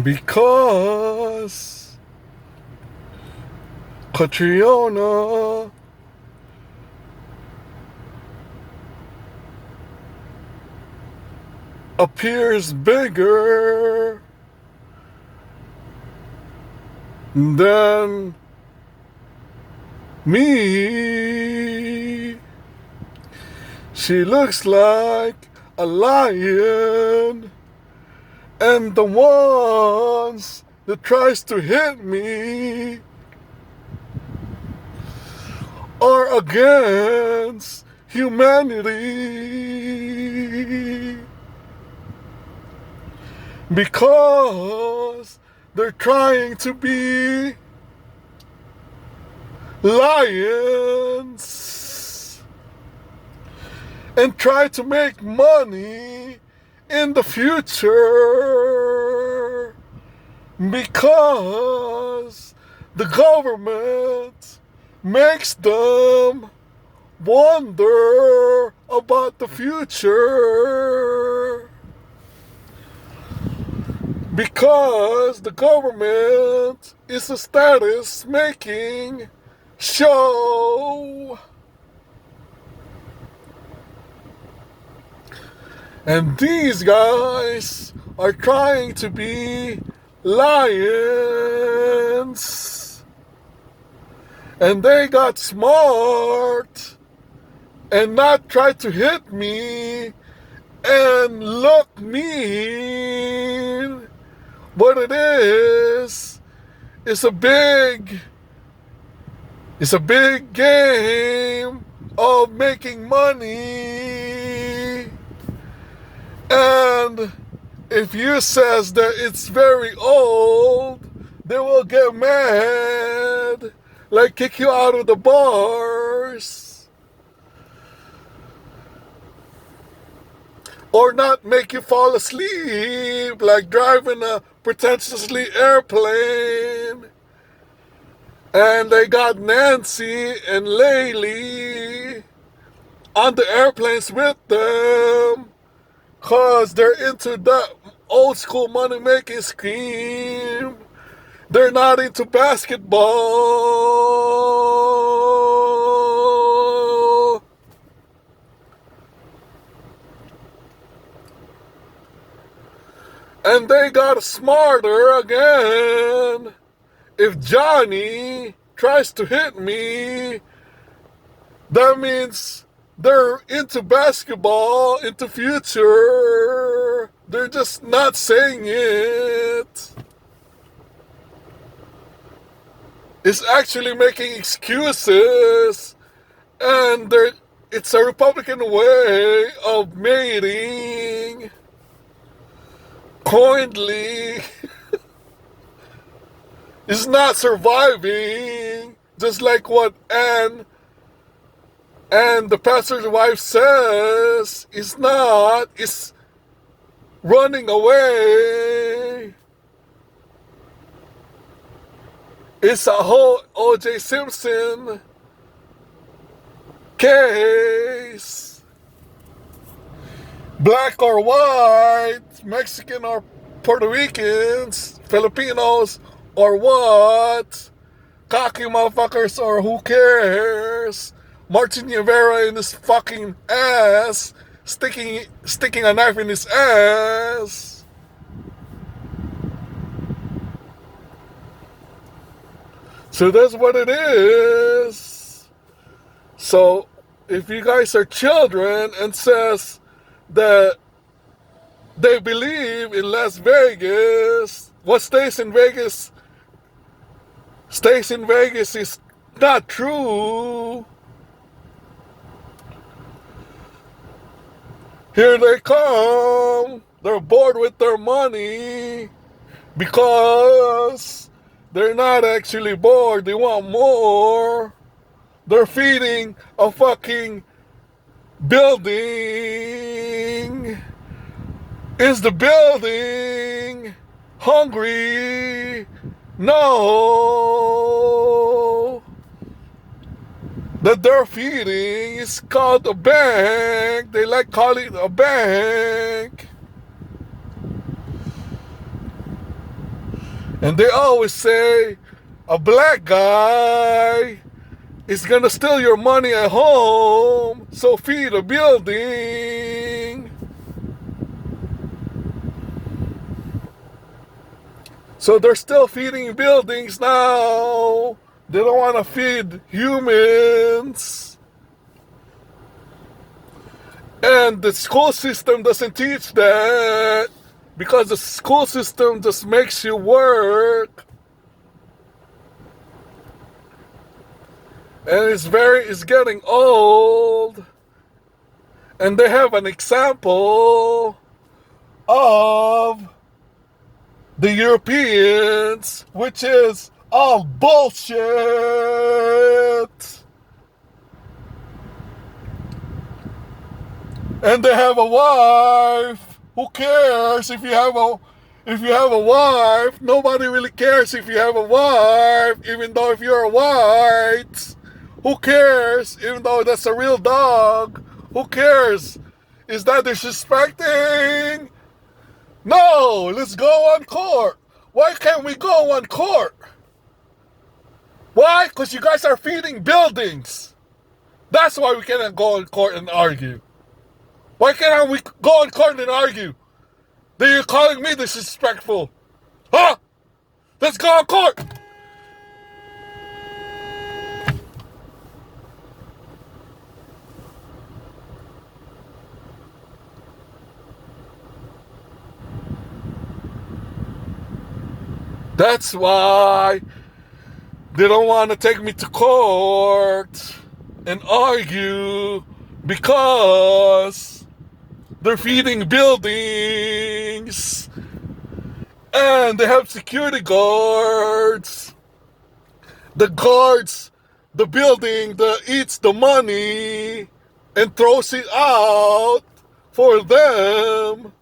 Because Catriona appears bigger than me. She looks like a lion, and the ones that tries to hit me are against humanity, because they're trying to be lions and try to make money in the future, because the government makes them wonder about the future, because the government is a status making show. And these guys are trying to be lions. And they got smart and not try to hit me and look mean. What it is a big game of making money. And if you says that it's very old, they will get mad, like kick you out of the bars, or not make you fall asleep, like driving a pretentiously airplane. And they got Nancy and Laylee on the airplanes with them, cause they're into that old school money making scheme. They're not into basketball. And they got smarter again. If Johnny tries to hit me, that means they're into basketball, into future. They're just not saying it. It's actually making excuses. And it's a Republican way of mating. Coinedly. Is not surviving, just like what Anne and the pastor's wife says. Is not, is running away. It's a whole O.J. Simpson case. Black or white, Mexican or Puerto Ricans, Filipinos, or what? Cocky motherfuckers, or who cares? Martin Rivera in his fucking ass, sticking a knife in his ass. So that's what it is. So if you guys are children and says that they believe in Las Vegas, what stays in Vegas is not true. Here they come. They're bored with their money because they're not actually bored. They want more. They're feeding a fucking building. Is the building hungry? No. That they're feeding is called a bank. They like calling it a bank. And they always say a black guy is gonna steal your money at home, so feed a building. So they're still feeding buildings now. They don't want to feed humans. And the school system doesn't teach that, because the school system just makes you work. And it's getting old. And they have an example of the Europeans, which is all bullshit. And they have a wife. Who cares if you have a wife? Nobody really cares if you have a wife, even though if you're white. Who cares? Even though that's a real dog. Who cares? Is that disrespecting? No, let's go on court. Why can't we go on court? Why? Because you guys are feeding buildings. That's why we cannot go on court and argue. Why cannot we go on court and argue? That you're calling me disrespectful. Huh? Let's go on court. That's why they don't want to take me to court and argue, because they're feeding buildings and they have security guards. The guards, the building that eats the money and throws it out for them.